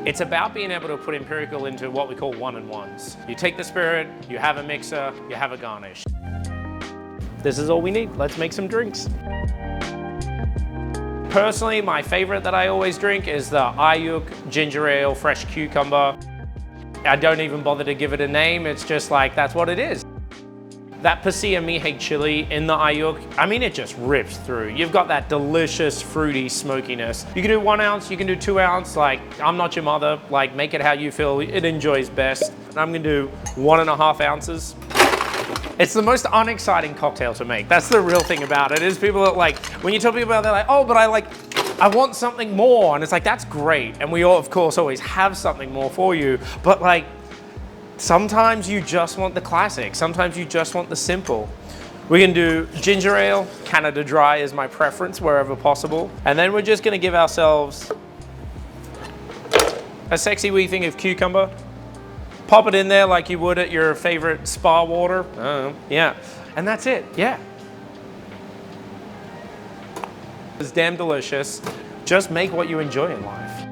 It's about being able to put Empirical into what we call one-on-ones. You take the spirit, you have a mixer, you have a garnish. This is all we need. Let's make some drinks. Personally, my favorite that I always drink is the Ayuuk ginger ale, fresh cucumber. I don't even bother to give it a name. It's just like, that's what it is. That Pasilla Mihe chili in the Ayuuk, I mean, it just rips through. You've got that delicious, fruity smokiness. You can do 1 ounce, you can do 2 ounce, like, I'm not your mother, like, make it how you feel it enjoys best. And I'm gonna do 1.5 ounces. It's the most unexciting cocktail to make. That's the real thing about it, is people are like, when you tell people about it, they're like, oh, but I want something more. And it's like, that's great. And we all, of course, always have something more for you. But like, sometimes you just want the classic. Sometimes you just want the simple. We can do ginger ale. Canada Dry is my preference wherever possible. And then we're just gonna give ourselves a sexy wee thing of cucumber. Pop it in there like you would at your favorite spa water. Yeah, and that's it, yeah. It's damn delicious. Just make what you enjoy in life.